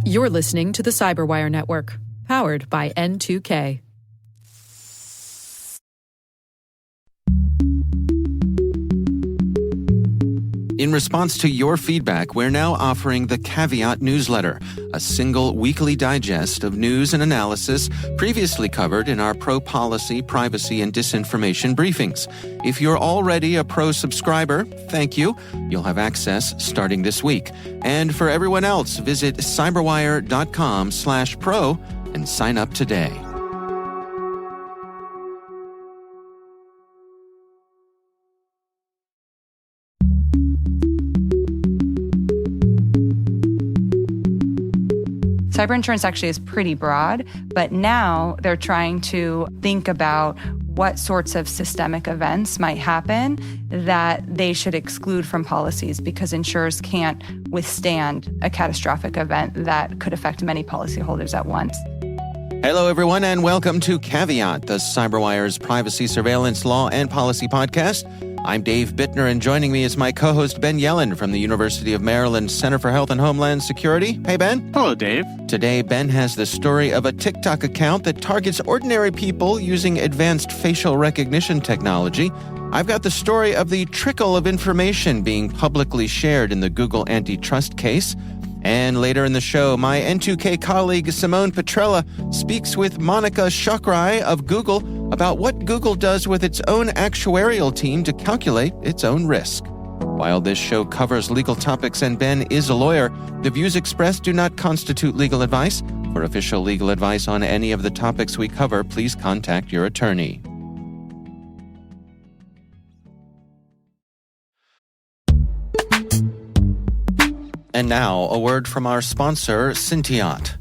You're listening to the Cyberwire Network, powered by N2K. In response to your feedback, we're now offering the Caveat newsletter, a single weekly digest of news and analysis previously covered in our pro-policy, privacy, and disinformation briefings. If you're already a pro subscriber, thank you. You'll have access starting this week. And for everyone else, visit cyberwire.com/pro and sign up today. Cyber insurance actually is pretty broad, but now they're trying to think about what sorts of systemic events might happen that they should exclude from policies because insurers can't withstand a catastrophic event that could affect many policyholders at once. Hello, everyone, and welcome to Caveat, the CyberWire's privacy, surveillance, law, and policy podcast. I'm Dave Bittner, and joining me is my co-host Ben Yellen from the University of Maryland Center for Health and Homeland Security. Hey, Ben. Hello, Dave. Today, Ben has the story of a TikTok account that targets ordinary people using advanced facial recognition technology. I've got the story of the trickle of information being publicly shared in the Google antitrust case. And later in the show, my N2K colleague Simone Petrella speaks with Monica Shokrai of Google about what Google does with its own actuarial team to calculate its own risk. While this show covers legal topics and Ben is a lawyer, the views expressed do not constitute legal advice. For official legal advice on any of the topics we cover, please contact your attorney. And now, a word from our sponsor, Syntiot.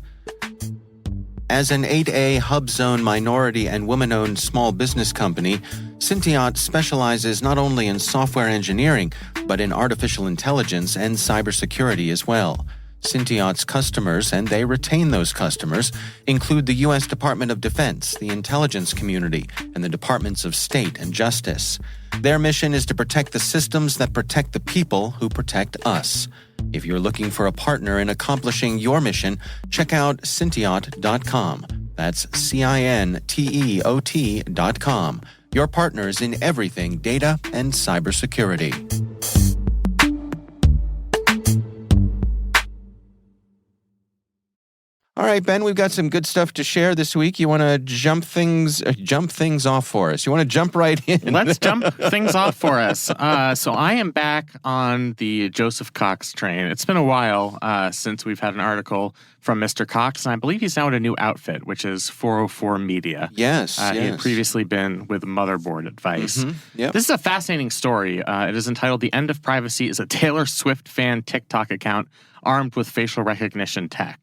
As an 8A hub zone minority and woman-owned small business company, Syntiot specializes not only in software engineering, but in artificial intelligence and cybersecurity as well. Syntiot's customers, and they retain those customers, include the U.S. Department of Defense, the intelligence community, and the Departments of State and Justice. Their mission is to protect the systems that protect the people who protect us. If you're looking for a partner in accomplishing your mission, check out Syntiot.com. That's Cinteot.com. Your partners in everything data and cybersecurity. All right, Ben, we've got some good stuff to share this week. You want to jump things off for us? You want to jump right in? Let's jump things off for us. So I am back on the Joseph Cox train. It's been a while since we've had an article from Mr. Cox, and I believe he's now at a new outfit, which is 404 Media. Yes, He had previously been with Motherboard Advice. Mm-hmm. Yep. This is a fascinating story. It is entitled "The End of Privacy is a Taylor Swift Fan TikTok Account Armed with Facial Recognition Tech."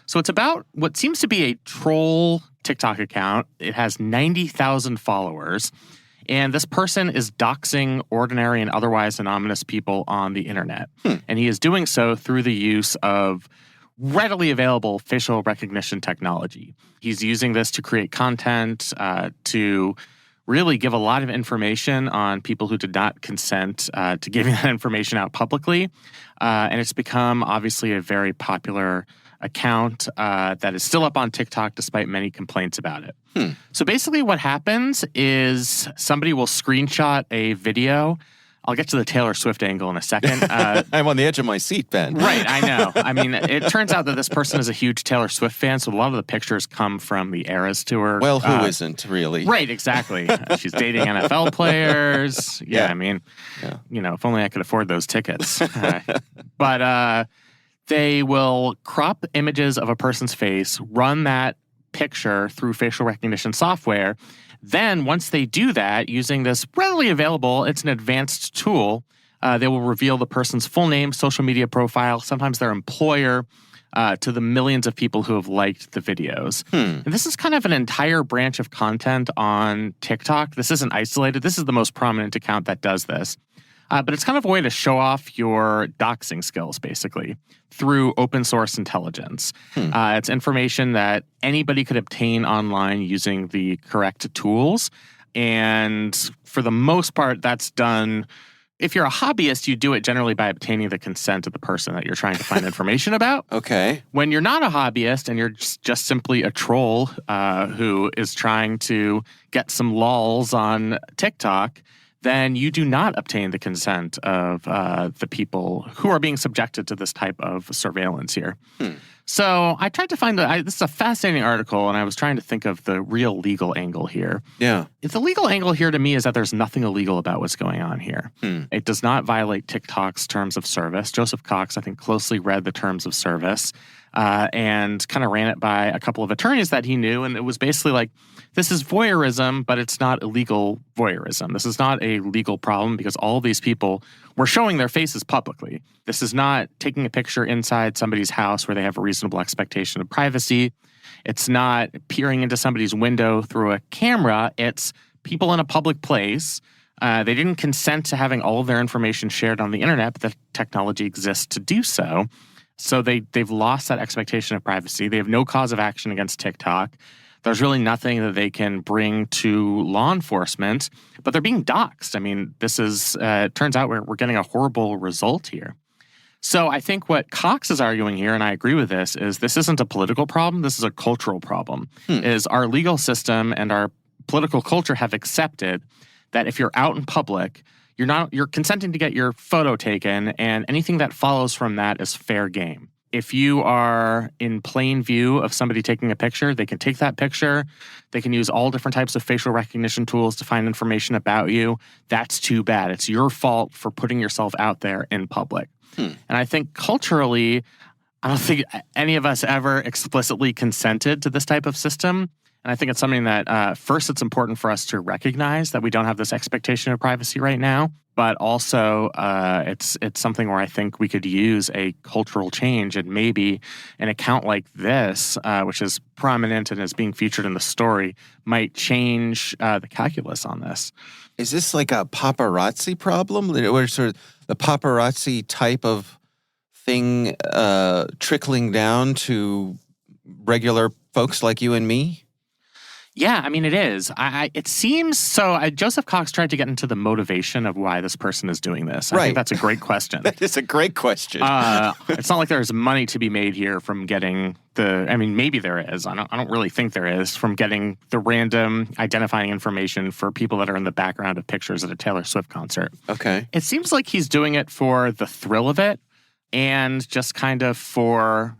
So it's about what seems to be a troll TikTok account. It has 90,000 followers, and this person is doxing ordinary and otherwise anonymous people on the internet. And he is doing so through the use of readily available facial recognition technology. He's using this to create content, to really give a lot of information on people who did not consent to giving that information out publicly. And it's become, obviously, a very popular account that is still up on TikTok despite many complaints about it. So basically what happens is somebody will screenshot a video. I'll get to the Taylor Swift angle in a second. I'm on the edge of my seat, Ben. Right, I know. I mean, it turns out that this person is a huge Taylor Swift fan, so a lot of the pictures come from the Eras tour. Well, who isn't, really? Right, exactly. She's dating NFL players. I mean, if only I could afford those tickets. But they will crop images of a person's face, run that picture through facial recognition software. Then, once they do that, using this readily available, it's an advanced tool, they will reveal the person's full name, social media profile, sometimes their employer, to the millions of people who have liked the videos. And this is kind of an entire branch of content on TikTok. This isn't isolated. This is the most prominent account that does this. But it's kind of a way to show off your doxing skills, basically, through open source intelligence. It's information that anybody could obtain online using the correct tools. And for the most part, that's done if you're a hobbyist, you do it generally by obtaining the consent of the person that you're trying to find information about. Okay. When you're not a hobbyist and you're just simply a troll who is trying to get some lols on TikTok, then you do not obtain the consent of the people who are being subjected to this type of surveillance here. So I tried to find this is a fascinating article, and I was trying to think of the real legal angle here. Yeah. The legal angle here to me is that there's nothing illegal about what's going on here. It does not violate TikTok's terms of service. Joseph Cox, I think, closely read the terms of service and kind of ran it by a couple of attorneys that he knew. And it was basically like, this is voyeurism, but it's not illegal voyeurism. This is not a legal problem because all these people were showing their faces publicly. This is not taking a picture inside somebody's house where they have a reasonable expectation of privacy. It's not peering into somebody's window through a camera. It's people in a public place. They didn't consent to having all of their information shared on the internet, but the technology exists to do so. So they've lost that expectation of privacy. They have no cause of action against TikTok. There's really nothing that they can bring to law enforcement, but they're being doxxed. I mean, this is, it turns out we're getting a horrible result here. So I think what Cox is arguing here, and I agree with this isn't a political problem, this is a cultural problem, is our legal system and our political culture have accepted that if you're out in public, you're consenting to get your photo taken, and anything that follows from that is fair game. If you are in plain view of somebody taking a picture, they can take that picture. They can use all different types of facial recognition tools to find information about you. That's too bad. It's your fault for putting yourself out there in public. And I think culturally, I don't think any of us ever explicitly consented to this type of system. And I think it's something that, first, it's important for us to recognize that we don't have this expectation of privacy right now. But also, it's something where I think we could use a cultural change, and maybe an account like this, which is prominent and is being featured in the story, might change the calculus on this. Is this like a paparazzi problem? Or sort of the paparazzi type of thing trickling down to regular folks like you and me? Yeah, I mean, it is. It seems so. Joseph Cox tried to get into the motivation of why this person is doing this. I think that's a great question. That is a great question. It's not like there's money to be made here from getting maybe there is. I don't really think there is, from getting the random identifying information for people that are in the background of pictures at a Taylor Swift concert. Okay. It seems like he's doing it for the thrill of it, and just kind of for...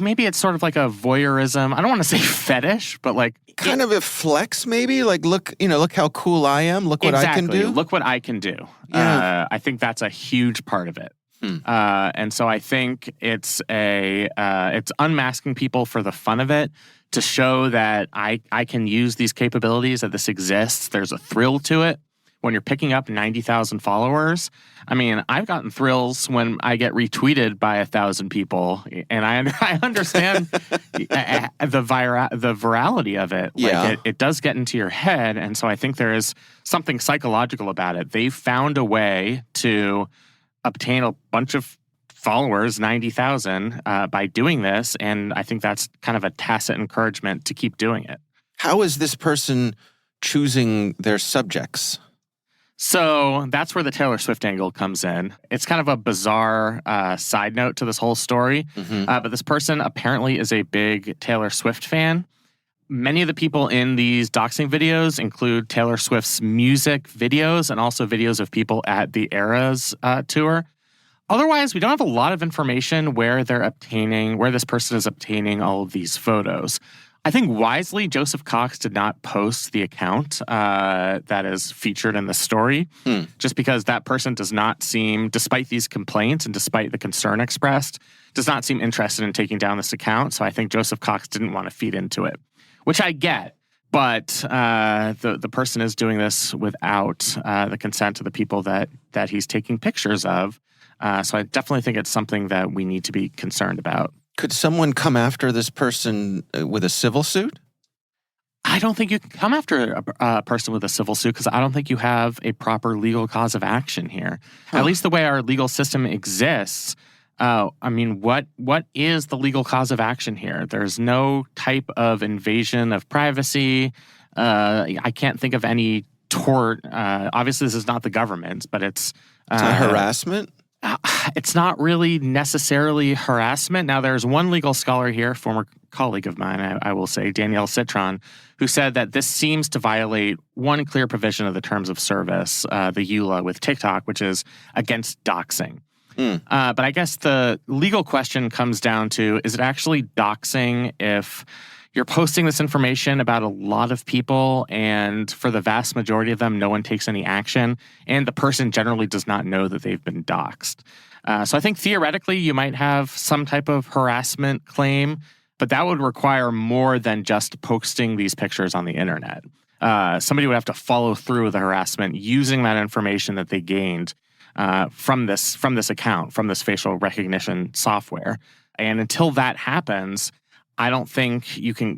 Maybe it's sort of like a voyeurism. I don't want to say fetish, but like kind of a flex, maybe. Like, look how cool I am. Look what I can do. Look what I can do. Yeah. I think that's a huge part of it. And so I think it's unmasking people for the fun of it, to show that I can use these capabilities, that this exists. There's a thrill to it. When you're picking up 90,000 followers, I mean, I've gotten thrills when I get retweeted by 1,000 people, and I understand the virality of it. Yeah. Like it does get into your head, and so I think there is something psychological about it. They've found a way to obtain a bunch of followers, 90,000, by doing this, and I think that's kind of a tacit encouragement to keep doing it. How is this person choosing their subjects? So that's where the Taylor Swift angle comes in. It's kind of a bizarre side note to this whole story. But this person apparently is a big Taylor Swift fan. Many of the people in these doxing videos include Taylor Swift's music videos and also videos of people at the Eras tour. Otherwise, we don't have a lot of information where this person is obtaining all of these photos. I think wisely, Joseph Cox did not post the account that is featured in the story, just because that person does not seem, despite these complaints and despite the concern expressed, does not seem interested in taking down this account. So I think Joseph Cox didn't want to feed into it, which I get. But the person is doing this without the consent of the people that he's taking pictures of. So I definitely think it's something that we need to be concerned about. Could someone come after this person with a civil suit? I don't think you can come after a person with a civil suit, because I don't think you have a proper legal cause of action here. At least the way our legal system exists. I mean, what is the legal cause of action here? There's no type of invasion of privacy. I can't think of any tort. Obviously, this is not the government, but it's not harassment? It's not really necessarily harassment. Now, there's one legal scholar here, former colleague of mine, I will say, Danielle Citron, who said that this seems to violate one clear provision of the terms of service, the EULA with TikTok, which is against doxing. But I guess the legal question comes down to, is it actually doxing if you're posting this information about a lot of people and for the vast majority of them, no one takes any action and the person generally does not know that they've been doxed? So I think theoretically you might have some type of harassment claim, but that would require more than just posting these pictures on the internet. Somebody would have to follow through with the harassment using that information that they gained from this account, from this facial recognition software. And until that happens, I don't think you can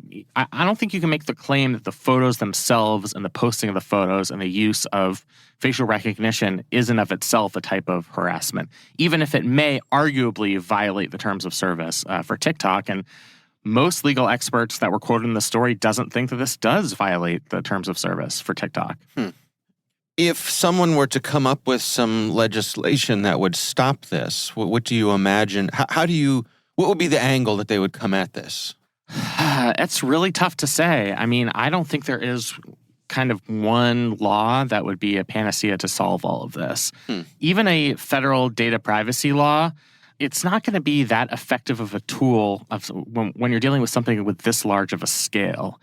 make the claim that the photos themselves and the posting of the photos and the use of facial recognition is in of itself a type of harassment, even if it may arguably violate the terms of service for TikTok. And most legal experts that were quoted in the story doesn't think that this does violate the terms of service for TikTok. If someone were to come up with some legislation that would stop this, what do you imagine? What would be the angle that they would come at this? It's really tough to say. I mean, I don't think there is kind of one law that would be a panacea to solve all of this. Even a federal data privacy law, it's not going to be that effective of a tool when you're dealing with something with this large of a scale.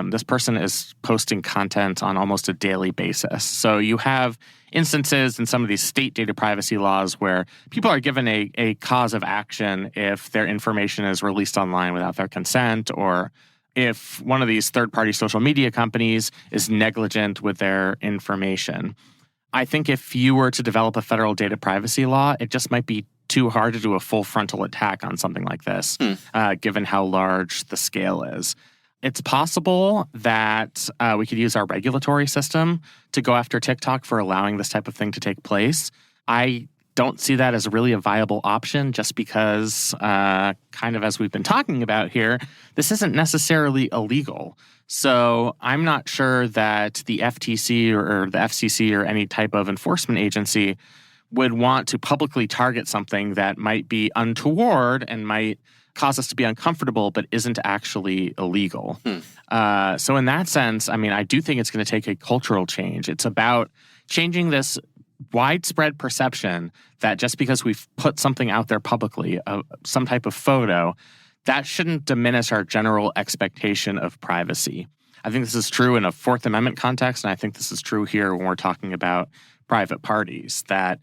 This person is posting content on almost a daily basis. So you have instances in some of these state data privacy laws where people are given a cause of action if their information is released online without their consent, or if one of these third-party social media companies is negligent with their information. I think if you were to develop a federal data privacy law, it just might be too hard to do a full frontal attack on something like this, given how large the scale is. It's possible that we could use our regulatory system to go after TikTok for allowing this type of thing to take place. I don't see that as really a viable option just because, kind of as we've been talking about here, this isn't necessarily illegal. So I'm not sure that the FTC or the FCC or any type of enforcement agency would want to publicly target something that might be untoward and might cause us to be uncomfortable, but isn't actually illegal. So in that sense, I mean, I do think it's going to take a cultural change. It's about changing this widespread perception that just because we've put something out there publicly, some type of photo, that shouldn't diminish our general expectation of privacy. I think this is true in a Fourth Amendment context, and I think this is true here when we're talking about private parties, that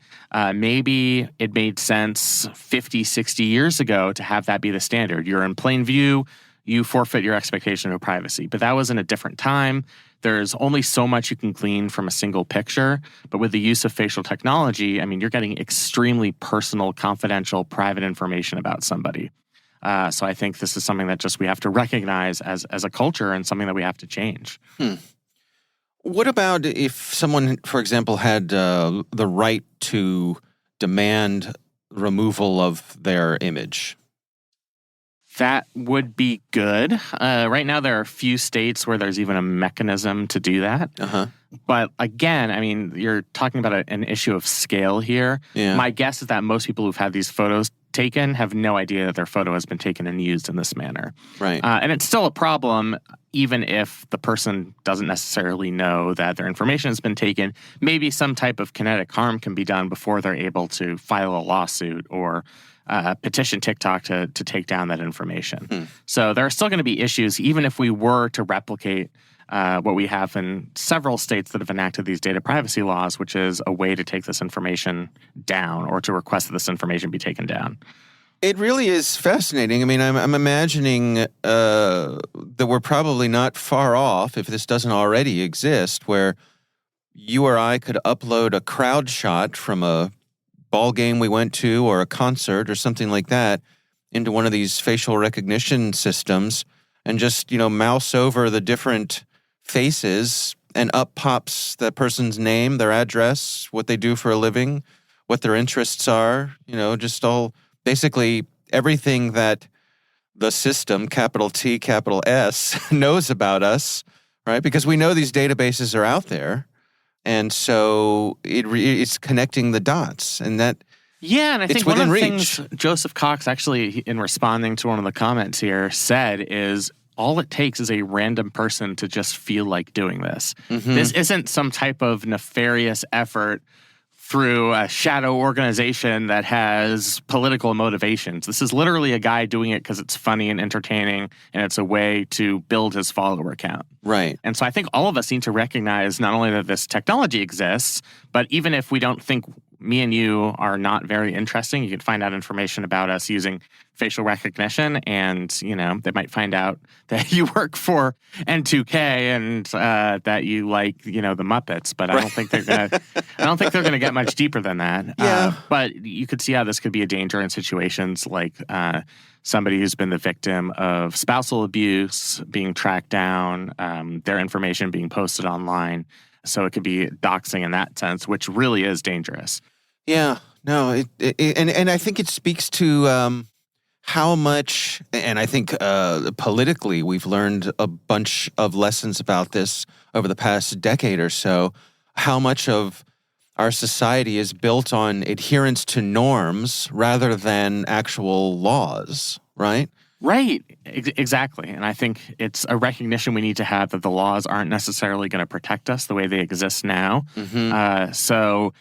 maybe it made sense 50, 60 years ago to have that be the standard. You're in plain view, you forfeit your expectation of privacy. But that was in a different time. There's only so much you can glean from a single picture. But with the use of facial technology, I mean, you're getting extremely personal, confidential, private information about somebody. So I think this is something that just we have to recognize as a culture and something that we have to change. What about if someone, for example, had the right to demand removal of their image? That would be good. Right now, there are a few states where there's even a mechanism to do that. But again, I mean, you're talking about an issue of scale here. My guess is that most people who've had these photos taken have no idea that their photo has been taken and used in this manner. Right. And it's still a problem, even if the person doesn't necessarily know that their information has been taken. Maybe some type of kinetic harm can be done before they're able to file a lawsuit or petition TikTok to take down that information. So there are still going to be issues, even if we were to replicate what we have in several states that have enacted these data privacy laws, which is a way to take this information down or to request that this information be taken down. It really is fascinating. I mean, I'm imagining that we're probably not far off, if this doesn't already exist, where you or I could upload a crowd shot from a ball game we went to or a concert or something like that into one of these facial recognition systems and just, mouse over the different faces and up pops that person's name, their address, what they do for a living, what their interests are, just all basically everything that the system, capital T, capital S, knows about us, right? Because we know these databases are out there. And so it's connecting the dots, and that Yeah, and I think one of the reach. things Joseph Cox actually, in responding to one of the comments here, said is all it takes is a random person to just feel like doing this. This isn't some type of nefarious effort through a shadow organization that has political motivations. This is literally a guy doing it because it's funny and entertaining, and it's a way to build his follower count. Right. And so I think all of us need to recognize not only that this technology exists, but even if we don't think me and you are not very interesting, you can find out information about us using facial recognition, and they might find out that you work for N2K and that you like the Muppets. But I don't think they're gonna get much deeper than that. Yeah. But you could see how this could be a danger in situations like somebody who's been the victim of spousal abuse being tracked down, their information being posted online. So it could be doxing in that sense, which really is dangerous. Yeah, no, and I think it speaks to how much, and I think politically we've learned a bunch of lessons about this over the past decade or so, how much of our society is built on adherence to norms rather than actual laws, right? Right, exactly. And I think it's a recognition we need to have that the laws aren't necessarily going to protect us the way they exist now. So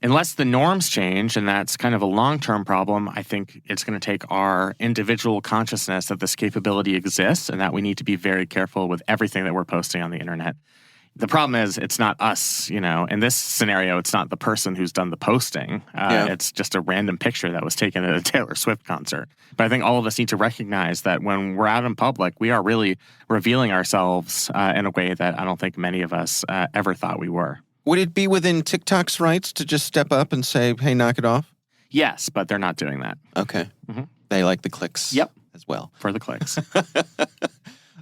unless the norms change, and that's kind of a long-term problem, I think it's going to take our individual consciousness that this capability exists and that we need to be very careful with everything that we're posting on the internet. The problem is it's not us, in this scenario, it's not the person who's done the posting. It's just a random picture that was taken at a Taylor Swift concert. But I think all of us need to recognize that when we're out in public, we are really revealing ourselves in a way that I don't think many of us ever thought we were. Would it be within TikTok's rights to just step up and say, hey, knock it off? Yes, but they're not doing that. Okay. They like the clicks as well. For the clicks.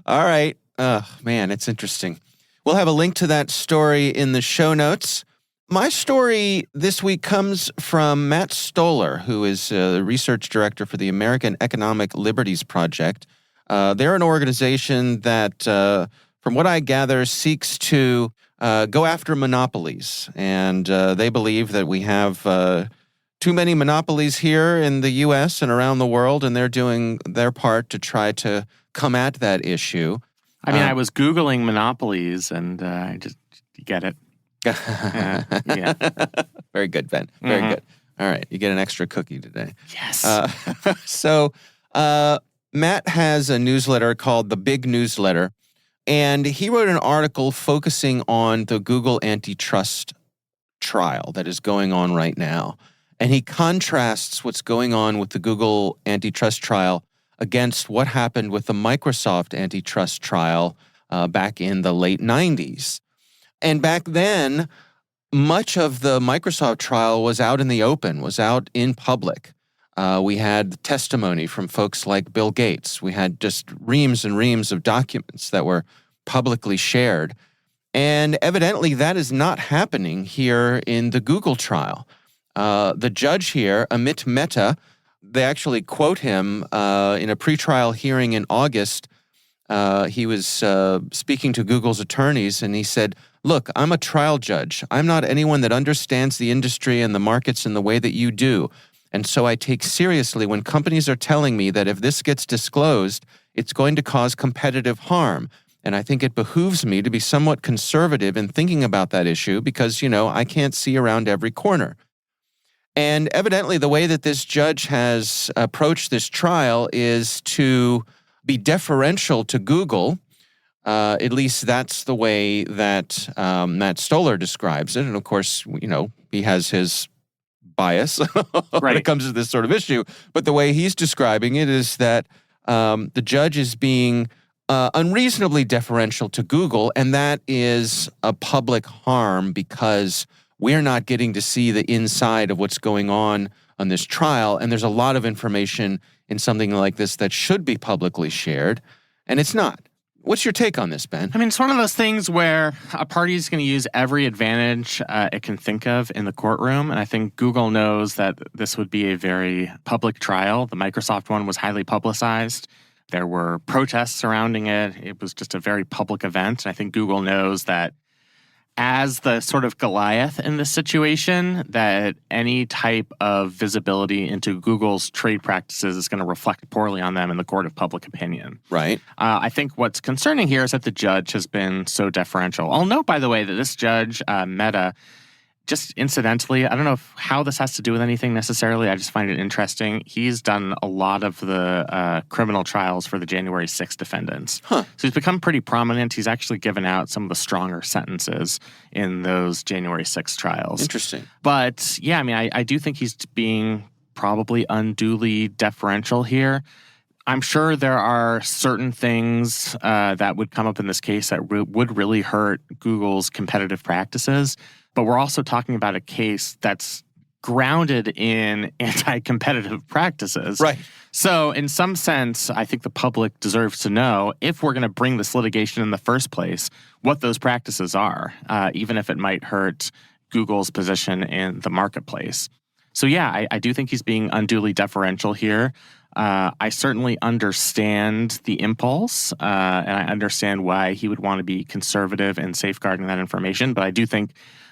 All right. Man, it's interesting. We'll have a link to that story in the show notes. My story this week comes from Matt Stoller, who is the research director for the American Economic Liberties Project. They're an organization that, from what I gather, seeks to go after monopolies. And they believe that we have too many monopolies here in the U.S. and around the world, and they're doing their part to try to come at that issue. I mean, I was Googling monopolies, and I just get it. Yeah. Very good, Ben. Very good. All right. You get an extra cookie today. Yes. So Matt has a newsletter called The Big Newsletter, and he wrote an article focusing on the Google antitrust trial that is going on right now. And he contrasts what's going on with the Google antitrust trial against what happened with the Microsoft antitrust trial back in the late 90s. And back then, much of the Microsoft trial was out in the open, was out in public. We had testimony from folks like Bill Gates. We had just reams and reams of documents that were publicly shared. And evidently, that is not happening here in the Google trial. The judge here, Amit Mehta, they actually quote him in a pretrial hearing in August. He was speaking to Google's attorneys, and he said, "Look, I'm a trial judge. I'm not anyone that understands the industry and the markets in the way that you do. And so I take seriously when companies are telling me that if this gets disclosed, it's going to cause competitive harm. And I think it behooves me to be somewhat conservative in thinking about that issue because, I can't see around every corner." And evidently, the way that this judge has approached this trial is to be deferential to Google. At least that's the way that Matt Stoller describes it. And of course, he has his bias when it comes to this sort of issue. But the way he's describing it is that the judge is being unreasonably deferential to Google, and that is a public harm because we're not getting to see the inside of what's going on this trial, and there's a lot of information in something like this that should be publicly shared, and it's not. What's your take on this, Ben? I mean, it's one of those things where a party is going to use every advantage it can think of in the courtroom, and I think Google knows that this would be a very public trial. The Microsoft one was highly publicized. There were protests surrounding it. It was just a very public event, and I think Google knows that as the sort of Goliath in this situation, that any type of visibility into Google's trade practices is going to reflect poorly on them in the court of public opinion. Right. I think what's concerning here is that the judge has been so deferential. I'll note, by the way, that this judge, Mehta, just incidentally, I don't know how this has to do with anything necessarily. I just find it interesting. He's done a lot of the criminal trials for the January 6th defendants. Huh. So he's become pretty prominent. He's actually given out some of the stronger sentences in those January 6th trials. Interesting. But yeah, I mean, I do think he's being probably unduly deferential here. I'm sure there are certain things that would come up in this case that would really hurt Google's competitive practices. But we're also talking about a case that's grounded in anti-competitive practices. Right. So in some sense, I think the public deserves to know, if we're going to bring this litigation in the first place, what those practices are, even if it might hurt Google's position in the marketplace. So yeah, I do think he's being unduly deferential here. I certainly understand the impulse, and I understand why he would want to be conservative in safeguarding that information. But I do think,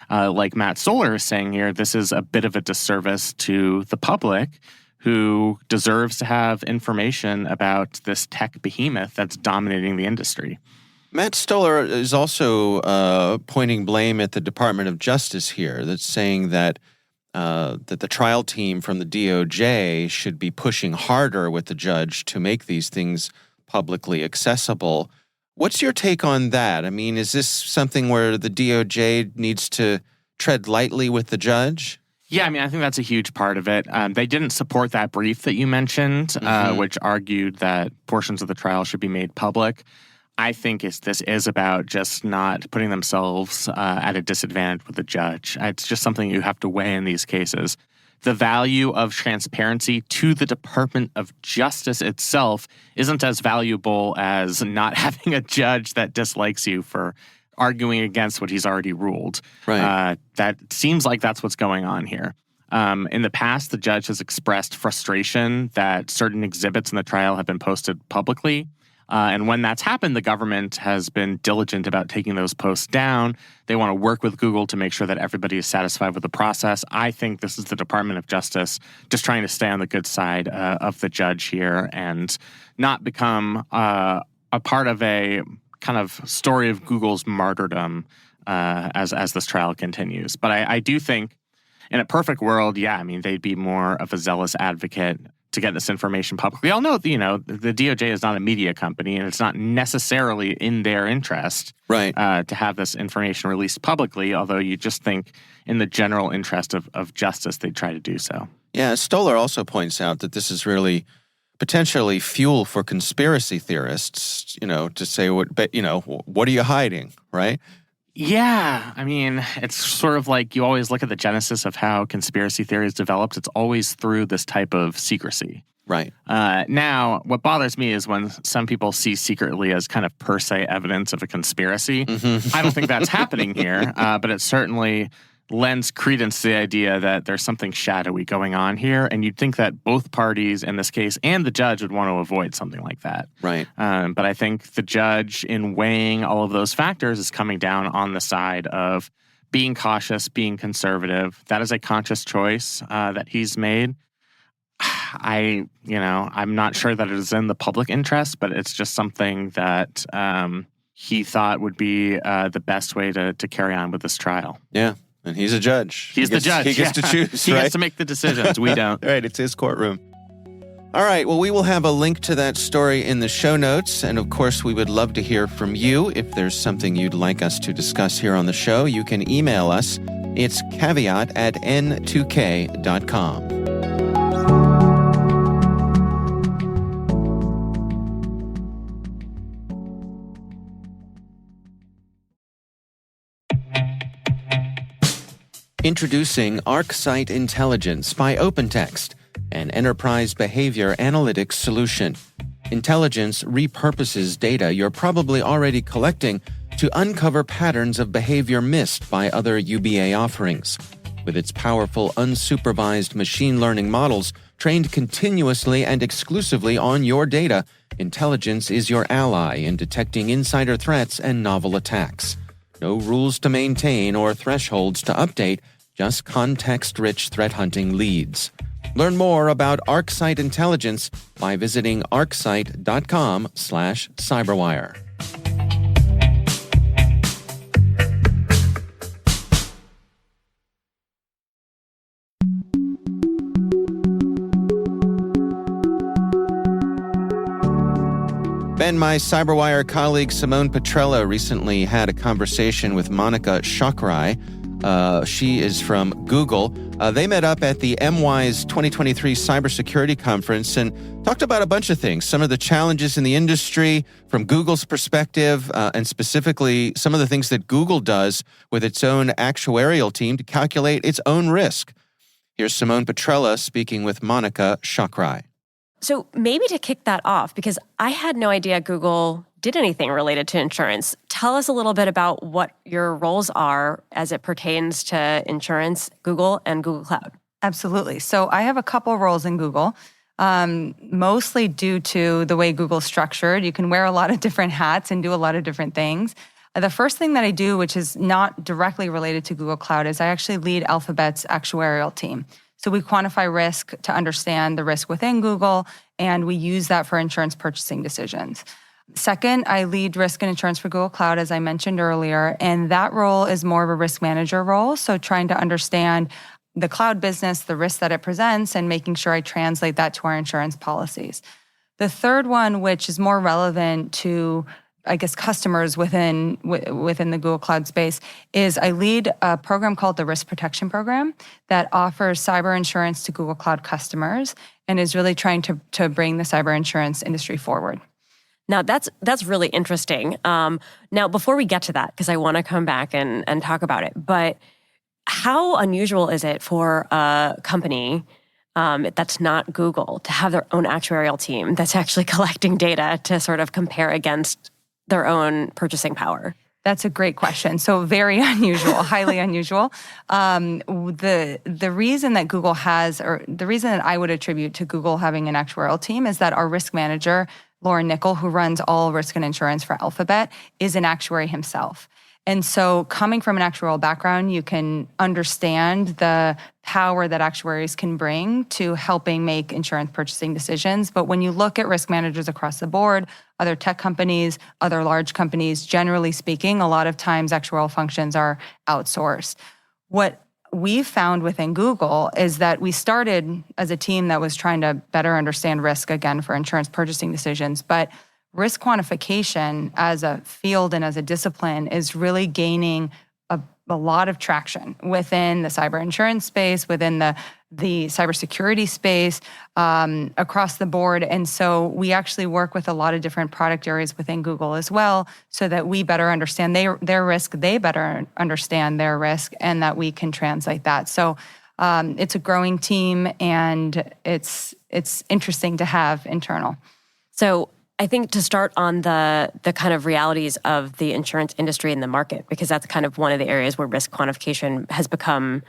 like Matt Stoller is saying here, this is a bit of a disservice to the public, who deserves to have information about this tech behemoth that's dominating the industry. Matt Stoller is also pointing blame at the Department of Justice here, that's saying that the trial team from the DOJ should be pushing harder with the judge to make these things publicly accessible. What's your take on that? I mean, is this something where the DOJ needs to tread lightly with the judge? Yeah, I mean, I think that's a huge part of it. They didn't support that brief that you mentioned, which argued that portions of the trial should be made public. I think this is about just not putting themselves at a disadvantage with the judge. It's just something you have to weigh in these cases. The value of transparency to the Department of Justice itself isn't as valuable as not having a judge that dislikes you for arguing against what he's already ruled. Right. That seems like that's what's going on here. In the past, the judge has expressed frustration that certain exhibits in the trial have been posted publicly. And when that's happened, the government has been diligent about taking those posts down. They want to work with Google to make sure that everybody is satisfied with the process. I think this is the Department of Justice just trying to stay on the good side of the judge here and not become a part of a kind of story of Google's martyrdom as this trial continues. But I do think in a perfect world, yeah, I mean, they'd be more of a zealous advocate to get this information publicly. We all know, the DOJ is not a media company, and it's not necessarily in their interest to have this information released publicly, although you just think in the general interest of justice, they'd try to do so. Yeah, Stoller also points out that this is really potentially fuel for conspiracy theorists, to say, what are you hiding, right? Yeah, I mean, it's sort of like you always look at the genesis of how conspiracy theories developed. It's always through this type of secrecy. Right. Now, what bothers me is when some people see secretly as kind of per se evidence of a conspiracy. I don't think that's happening here, but it certainly lends credence to the idea that there's something shadowy going on here, and you'd think that both parties in this case and the judge would want to avoid something like that. Right. But I think the judge, in weighing all of those factors, is coming down on the side of being cautious, being conservative. That is a conscious choice that he's made. I'm not sure that it is in the public interest, but it's just something that he thought would be the best way to carry on with this trial. Yeah. And he's a judge. He's the judge. He gets to choose, He right? gets to make the decisions. We don't. Right, it's his courtroom. All right, well, we will have a link to that story in the show notes. And of course, we would love to hear from you. If there's something you'd like us to discuss here on the show, you can email us. It's caveat@n2k.com. Introducing ArcSight Intelligence by OpenText, an enterprise behavior analytics solution. Intelligence repurposes data you're probably already collecting to uncover patterns of behavior missed by other UBA offerings. With its powerful, unsupervised machine learning models trained continuously and exclusively on your data, Intelligence is your ally in detecting insider threats and novel attacks. No rules to maintain or thresholds to update, just context-rich threat hunting leads. Learn more about ArcSight Intelligence by visiting arcsight.com/cyberwire. Ben, my CyberWire colleague Simone Petrella recently had a conversation with Monica Chokrai. She is from Google. They met up at the MWise 2023 Cybersecurity Conference and talked about a bunch of things, some of the challenges in the industry from Google's perspective, and specifically some of the things that Google does with its own actuarial team to calculate its own risk. Here's Simone Petrella speaking with Monica Chokrai. So maybe to kick that off, because I had no idea Google did anything related to insurance. Tell us a little bit about what your roles are as it pertains to insurance, Google, and Google Cloud. Absolutely. So I have a couple roles in Google, mostly due to the way Google's structured. You can wear a lot of different hats and do a lot of different things. The first thing that I do, which is not directly related to Google Cloud, is I actually lead Alphabet's actuarial team. So we quantify risk to understand the risk within Google, and we use that for insurance purchasing decisions. Second, I lead risk and insurance for Google Cloud, as I mentioned earlier, and that role is more of a risk manager role, so trying to understand the cloud business, the risk that it presents, and making sure I translate that to our insurance policies. The third one, which is more relevant to customers within the Google Cloud space, is I lead a program called the Risk Protection Program that offers cyber insurance to Google Cloud customers and is really trying to bring the cyber insurance industry forward. Now, that's really interesting. Now, before we get to that, because I want to come back and talk about it, but how unusual is it for a company that's not Google to have their own actuarial team that's actually collecting data to sort of compare against their own purchasing power? That's a great question. So very unusual, highly unusual. The reason that Google has, or the reason that I would attribute to Google having an actuarial team, is that our risk manager, Lauren Nickel, who runs all risk and insurance for Alphabet, is an actuary himself. And so coming from an actuarial background, you can understand the power that actuaries can bring to helping make insurance purchasing decisions. But when you look at risk managers across the board, other tech companies, other large companies, generally speaking, a lot of times actuarial functions are outsourced. What we've found within Google is that we started as a team that was trying to better understand risk, again, for insurance purchasing decisions. But risk quantification as a field and as a discipline is really gaining a lot of traction within the cyber insurance space, within the cybersecurity space, across the board. And so we actually work with a lot of different product areas within Google as well, so that we better understand their risk, they better understand their risk, and that we can translate that. So it's a growing team, and it's interesting to have internal. So I think to start on the kind of realities of the insurance industry and the market, because that's kind of one of the areas where risk quantification has become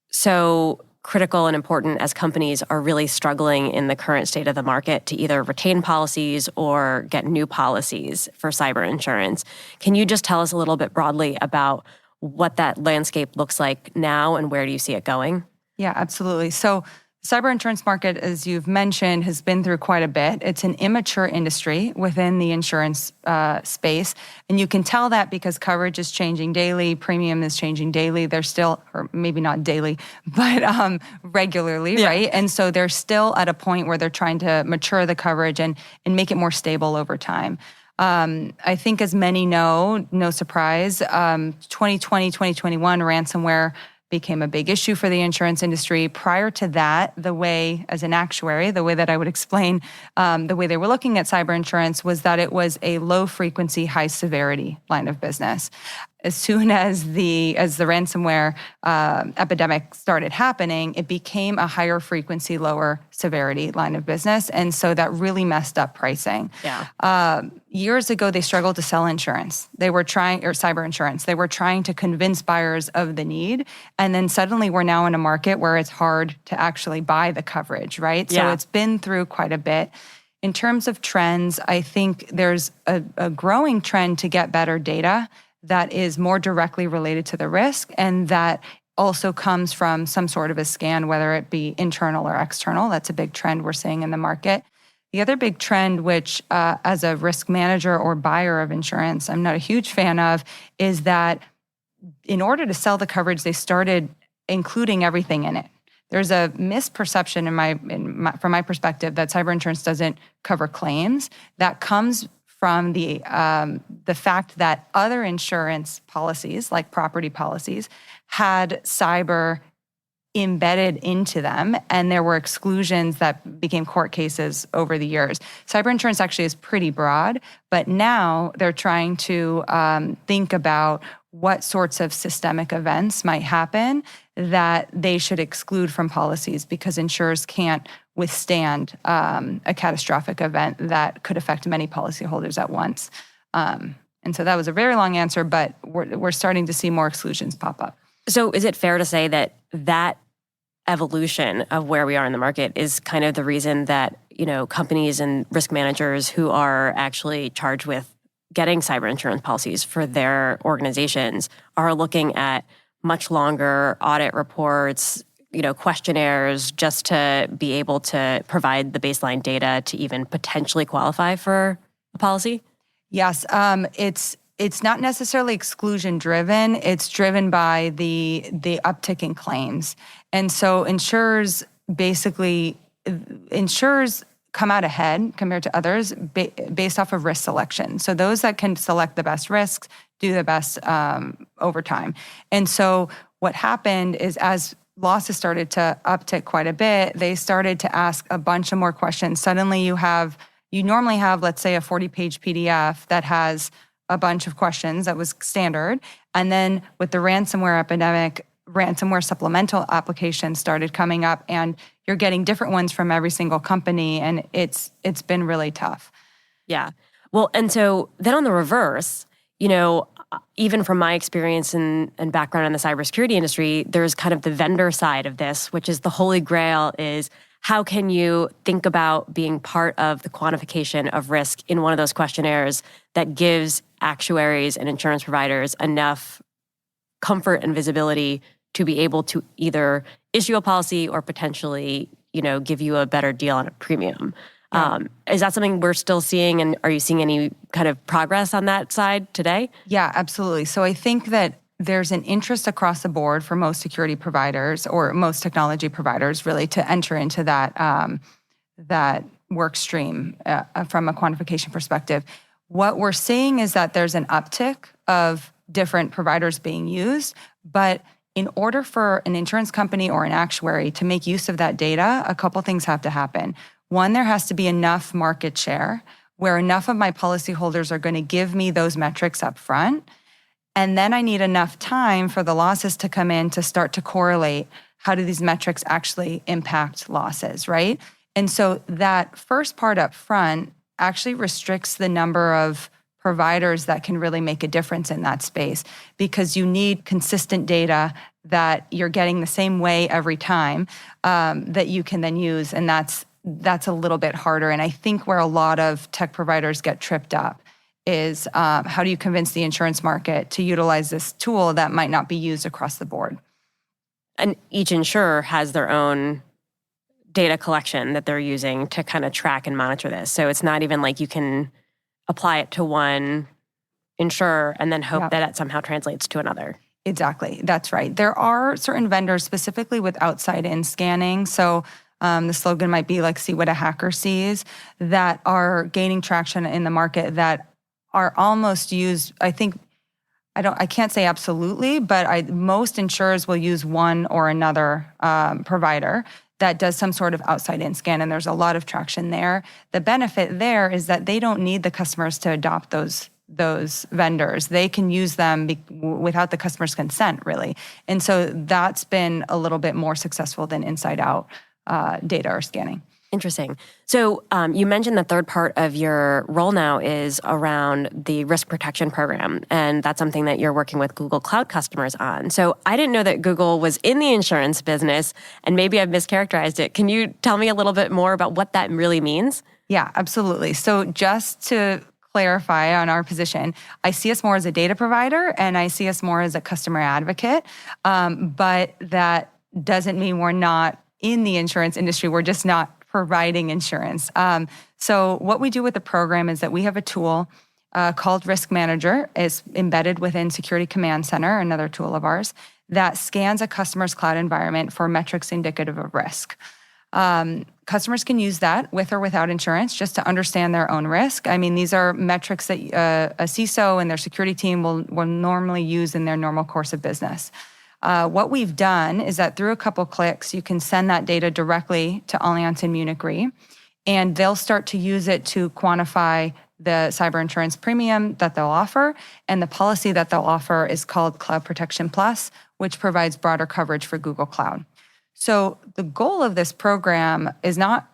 so critical and important as companies are really struggling in the current state of the market to either retain policies or get new policies for cyber insurance. Can you just tell us a little bit broadly about what that landscape looks like now and where do you see it going? Yeah, absolutely. So cyber insurance market, as you've mentioned, has been through quite a bit. It's an immature industry within the insurance space. And you can tell that because coverage is changing daily, premium is changing daily. They're still, or maybe not daily, but regularly, yeah. Right? And so they're still at a point where they're trying to mature the coverage and make it more stable over time. I think as many know, no surprise, 2020, 2021 ransomware became a big issue for the insurance industry. Prior to that, the way, as an actuary, the way that I would explain the way they were looking at cyber insurance was that it was a low frequency, high severity line of business. As soon as the ransomware epidemic started happening, it became a higher frequency, lower severity line of business. And so that really messed up pricing. Yeah. Years ago, they struggled to sell insurance. They were trying, or cyber insurance. They were trying to convince buyers of the need. And then suddenly we're now in a market where it's hard to actually buy the coverage, right? Yeah. So it's been through quite a bit. In terms of trends, I think there's a growing trend to get better data that is more directly related to the risk and that also comes from some sort of a scan, whether it be internal or external. That's a big trend we're seeing in the market. The other big trend, which as a risk manager or buyer of insurance, I'm not a huge fan of, is that in order to sell the coverage, they started including everything in it. There's a misperception from my perspective that cyber insurance doesn't cover claims. That comes from the fact that other insurance policies, like property policies, had cyber embedded into them, and there were exclusions that became court cases over the years. Cyber insurance actually is pretty broad, but now they're trying to think about what sorts of systemic events might happen that they should exclude from policies because insurers can't withstand a catastrophic event that could affect many policyholders at once. And so that was a very long answer, but we're starting to see more exclusions pop up. So is it fair to say that evolution of where we are in the market is kind of the reason that, companies and risk managers who are actually charged with getting cyber insurance policies for their organizations are looking at much longer audit reports, questionnaires, just to be able to provide the baseline data to even potentially qualify for a policy? Yes, it's not necessarily exclusion driven. It's driven by the uptick in claims. And so insurers come out ahead compared to others based off of risk selection. So those that can select the best risks do the best over time. And so what happened is as losses started to uptick quite a bit, they started to ask a bunch of more questions. Suddenly you normally have, let's say, a 40-page PDF that has a bunch of questions that was standard. And then with the ransomware epidemic, ransomware supplemental applications started coming up, and you're getting different ones from every single company, and it's been really tough. Yeah. Well, and so then on the reverse, even from my experience and background in the cybersecurity industry, there's kind of the vendor side of this, which is the holy grail is how can you think about being part of the quantification of risk in one of those questionnaires that gives actuaries and insurance providers enough comfort and visibility to be able to either issue a policy or potentially, give you a better deal on a premium. Yeah. Is that something we're still seeing, and are you seeing any kind of progress on that side today? Yeah, absolutely. So I think that there's an interest across the board for most security providers or most technology providers really to enter into that work stream from a quantification perspective. What we're seeing is that there's an uptick of different providers being used, but in order for an insurance company or an actuary to make use of that data, a couple things have to happen. One, there has to be enough market share where enough of my policyholders are going to give me those metrics up front. And then I need enough time for the losses to come in to start to correlate how do these metrics actually impact losses, right? And so that first part up front actually restricts the number of providers that can really make a difference in that space because you need consistent data that you're getting the same way every time that you can then use. And that's a little bit harder. And I think where a lot of tech providers get tripped up is how do you convince the insurance market to utilize this tool that might not be used across the board? And each insurer has their own data collection that they're using to kind of track and monitor this. So it's not even like you can apply it to one insurer and then hope that it somehow translates to another. Exactly. That's right. There are certain vendors specifically with outside-in scanning. So the slogan might be like, see what a hacker sees, that are gaining traction in the market that are almost used, I can't say absolutely, but most insurers will use one or another provider that does some sort of outside-in scan, and there's a lot of traction there. The benefit there is that they don't need the customers to adopt those vendors. They can use them without the customer's consent, really. And so that's been a little bit more successful than inside-out data or scanning. Interesting. So you mentioned the third part of your role now is around the risk protection program, and that's something that you're working with Google Cloud customers on. So I didn't know that Google was in the insurance business, and maybe I've mischaracterized it. Can you tell me a little bit more about what that really means? Yeah, absolutely. So just to clarify on our position. I see us more as a data provider, and I see us more as a customer advocate. But that doesn't mean we're not in the insurance industry. We're just not providing insurance. So what we do with the program is that we have a tool called Risk Manager. It's embedded within Security Command Center, another tool of ours, that scans a customer's cloud environment for metrics indicative of risk. Customers can use that with or without insurance just to understand their own risk. I mean, these are metrics that a CISO and their security team will normally use in their normal course of business. What we've done is that through a couple clicks, you can send that data directly to Allianz and Munich Re, and they'll start to use it to quantify the cyber insurance premium that they'll offer. And the policy that they'll offer is called Cloud Protection Plus, which provides broader coverage for Google Cloud. So the goal of this program is not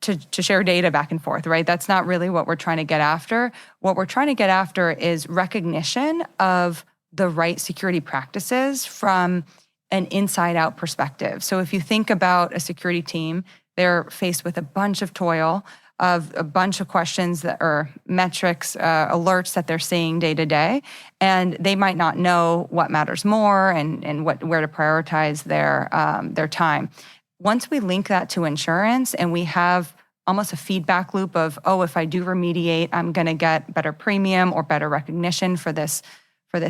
to share data back and forth, right? That's not really what we're trying to get after. What we're trying to get after is recognition of the right security practices from an inside-out perspective. So if you think about a security team, they're faced with a bunch of toil, of a bunch of questions that are metrics, alerts that they're seeing day to day, and they might not know what matters more and where to prioritize their time. Once we link that to insurance and we have almost a feedback loop of, oh, if I do remediate, I'm going to get better premium or better recognition for this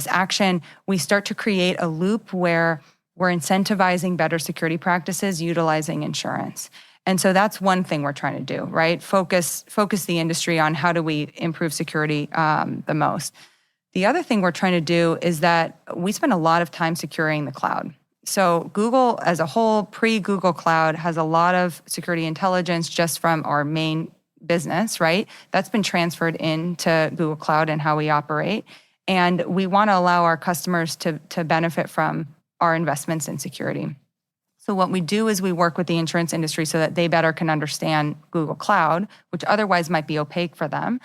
action, we start to create a loop where we're incentivizing better security practices utilizing insurance. And so that's one thing we're trying to do, right? Focus the industry on how do we improve security the most. The other thing we're trying to do is that we spend a lot of time securing the cloud. So Google as a whole, pre-Google Cloud, has a lot of security intelligence just from our main business, right? That's been transferred into Google Cloud and how we operate. And we want to allow our customers to benefit from our investments in security. So what we do is we work with the insurance industry so that they better can understand Google Cloud, which otherwise might be opaque for them,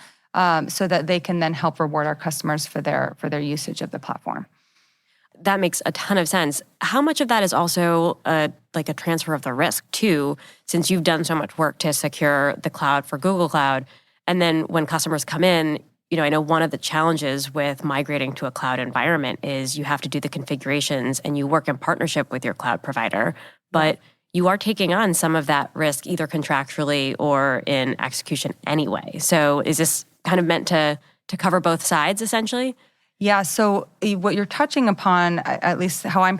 so that they can then help reward our customers for their usage of the platform. That makes a ton of sense. How much of that is also like a transfer of the risk too, since you've done so much work to secure the cloud for Google Cloud? And then when customers come in, I know one of the challenges with migrating to a cloud environment is you have to do the configurations and you work in partnership with your cloud provider, but you are taking on some of that risk either contractually or in execution anyway. So is this kind of meant to cover both sides essentially? Yeah, so what you're touching upon, at least how I'm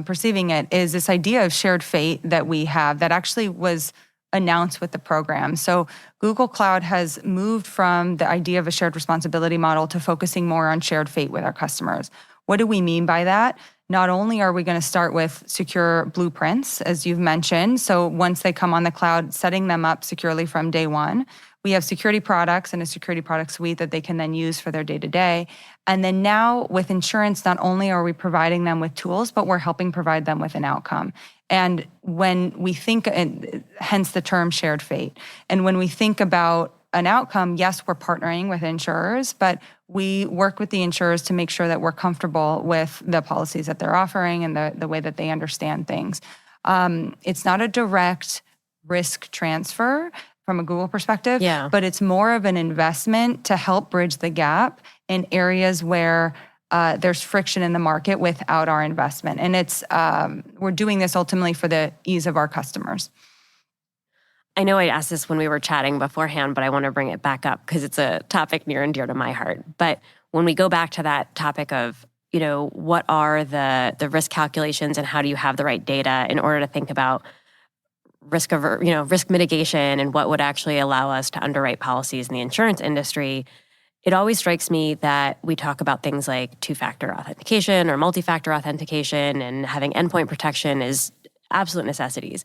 perceiving it, is this idea of shared fate that we have that actually was announced with the program. So Google Cloud has moved from the idea of a shared responsibility model to focusing more on shared fate with our customers. What do we mean by that? Not only are we going to start with secure blueprints, as you've mentioned, so once they come on the cloud, setting them up securely from day one. We have security products and a security product suite that they can then use for their day-to-day. And then now with insurance, not only are we providing them with tools, but we're helping provide them with an outcome. And when we think, and hence the term shared fate, and when we think about an outcome, yes, we're partnering with insurers, but we work with the insurers to make sure that we're comfortable with the policies that they're offering and the way that they understand things. It's not a direct risk transfer from a Google perspective, but it's more of an investment to help bridge the gap in areas where there's friction in the market without our investment. And it's we're doing this ultimately for the ease of our customers. I know I asked this when we were chatting beforehand, but I want to bring it back up because it's a topic near and dear to my heart. But when we go back to that topic of, what are the risk calculations and how do you have the right data in order to think about risk mitigation and what would actually allow us to underwrite policies in the insurance industry, it always strikes me that we talk about things like two-factor authentication or multi-factor authentication and having endpoint protection is absolute necessities.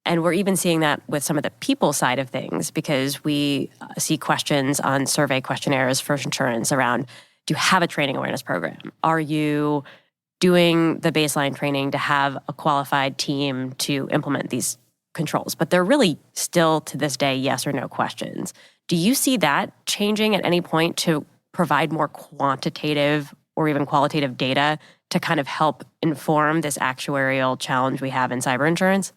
And we're even seeing that with some of the people side of things because we see questions on survey questionnaires for insurance around, do you have a training awareness program? Are you doing the baseline training to have a qualified team to implement these controls? But they're really still, to this day, yes or no questions. Do you see that changing at any point to provide more quantitative or even qualitative data to kind of help inform this actuarial challenge we have in cyber insurance?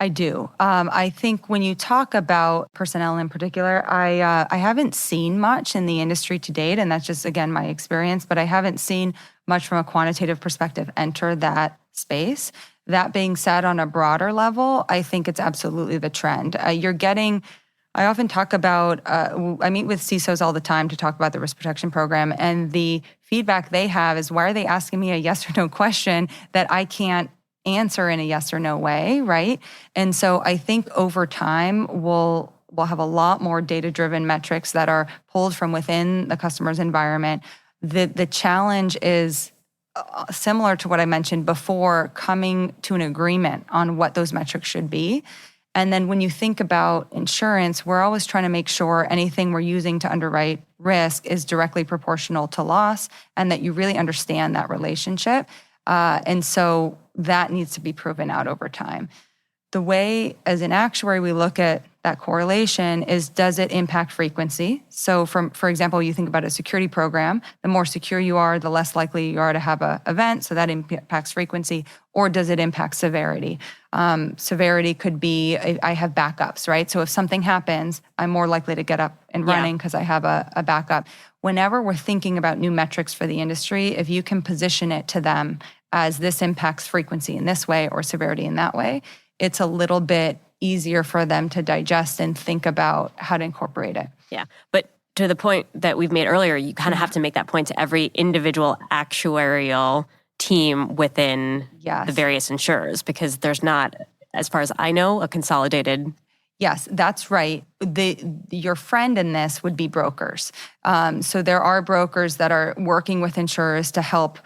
I do. I think when you talk about personnel in particular, I haven't seen much in the industry to date, and that's just, again, my experience, but I haven't seen much from a quantitative perspective enter that space. That being said, on a broader level, I think it's absolutely the trend. I often talk about, I meet with CISOs all the time to talk about the risk protection program, and the feedback they have is, why are they asking me a yes or no question that I can't answer in a yes or no way, right? And so I think over time, we'll have a lot more data-driven metrics that are pulled from within the customer's environment. The challenge is similar to what I mentioned before, coming to an agreement on what those metrics should be. And then when you think about insurance, we're always trying to make sure anything we're using to underwrite risk is directly proportional to loss, and that you really understand that relationship. And so that needs to be proven out over time. The way, as an actuary, we look at that correlation is, does it impact frequency? So for example, you think about a security program, the more secure you are, the less likely you are to have an event, so that impacts frequency. Or does it impact severity? Severity could be, I have backups, right? So if something happens, I'm more likely to get up and running because I have a backup. Whenever we're thinking about new metrics for the industry, if you can position it to them as this impacts frequency in this way or severity in that way, it's a little bit easier for them to digest and think about how to incorporate it. Yeah. But to the point that we've made earlier, you kind of have to make that point to every individual actuarial team within the various insurers, because there's not, as far as I know, a consolidated. Yes, that's right. Your friend in this would be brokers. So there are brokers that are working with insurers to help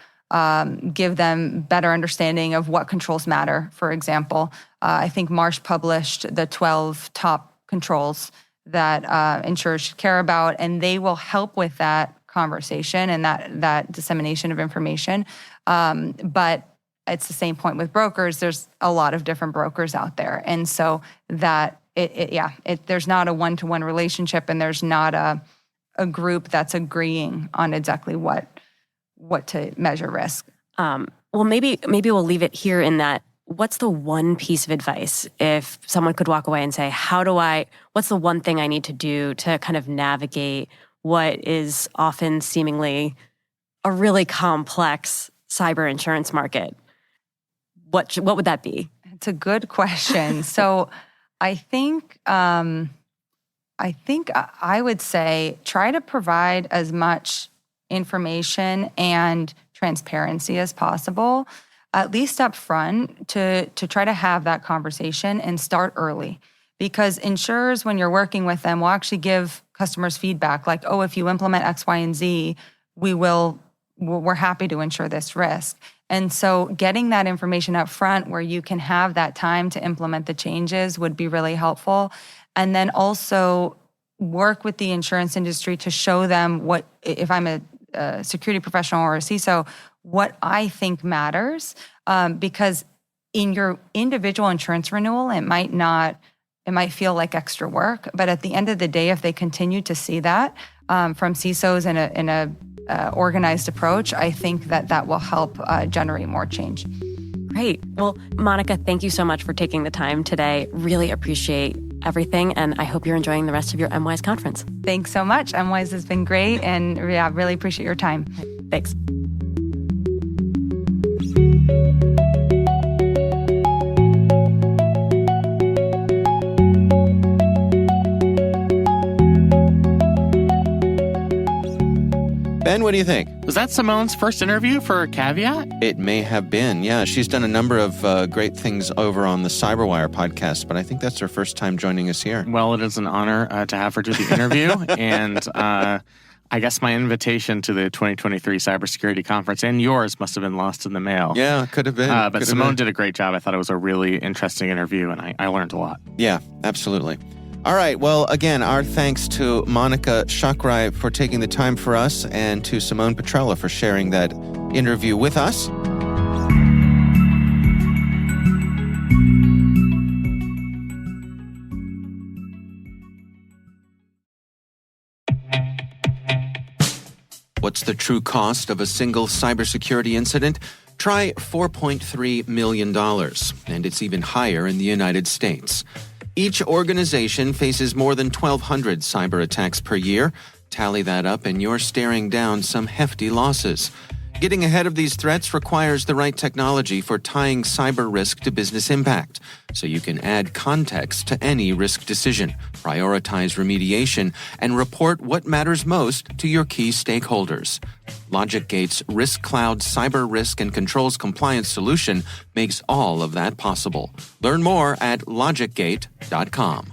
give them better understanding of what controls matter. For example, I think Marsh published the 12 top controls that insurers should care about, and they will help with that conversation and that dissemination of information. But it's the same point with brokers. There's a lot of different brokers out there. And so that there's not a one-to-one relationship, and there's not a group that's agreeing on exactly what to measure risk. Well, maybe we'll leave it here in that. What's the one piece of advice if someone could walk away and say, what's the one thing I need to do to kind of navigate what is often seemingly a really complex cyber insurance market? What would that be? It's a good question. So I think I would say try to provide as much information and transparency as possible, at least up front, to try to have that conversation and start early. Because insurers, when you're working with them, will actually give customers feedback like, oh, if you implement X, Y, and Z, we're happy to insure this risk. And so getting that information up front where you can have that time to implement the changes would be really helpful. And then also work with the insurance industry to show them what, if I'm a security professional or a CISO, what I think matters. Because in your individual insurance renewal, it might feel like extra work, but at the end of the day, if they continue to see that from CISOs in a organized approach, I think that will help generate more change. Great. Well, Monica, thank you so much for taking the time today. Really appreciate everything, and I hope you're enjoying the rest of your MWise conference. Thanks so much. MWise has been great, and really appreciate your time. Thanks. Ben, what do you think? Was that Simone's first interview for Caveat? It may have been, yeah. She's done a number of great things over on the Cyberwire podcast, but I think that's her first time joining us here. Well, it is an honor to have her do the interview, and I guess my invitation to the 2023 Cybersecurity Conference and yours must have been lost in the mail. Yeah, could have been. But Simone did a great job. I thought it was a really interesting interview, and I learned a lot. Yeah, absolutely. All right. Well, again, our thanks to Monica Chakrai for taking the time for us, and to Simone Petrella for sharing that interview with us. What's the true cost of a single cybersecurity incident? Try $4.3 million, and it's even higher in the United States. Each organization faces more than 1,200 cyber attacks per year. Tally that up, and you're staring down some hefty losses. Getting ahead of these threats requires the right technology for tying cyber risk to business impact, so you can add context to any risk decision, prioritize remediation, and report what matters most to your key stakeholders. LogicGate's Risk Cloud Cyber Risk and Controls Compliance solution makes all of that possible. Learn more at logicgate.com.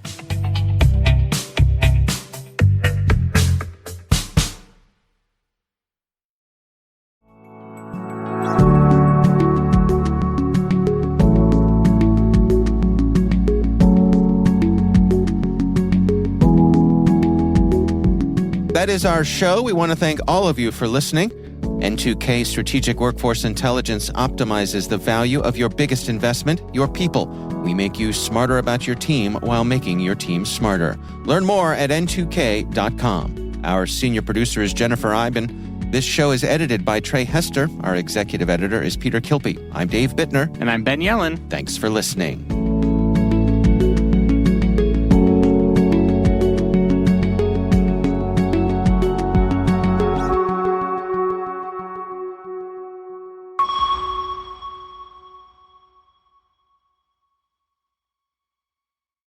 That is our show. We want to thank all of you for listening. N2K Strategic Workforce Intelligence optimizes the value of your biggest investment, your people. We make you smarter about your team while making your team smarter. Learn more at n2k.com. Our senior producer is Jennifer Iben. This show is edited by Trey Hester. Our executive editor is Peter Kilpie. I'm Dave Bittner. And I'm Ben Yellen. Thanks for listening.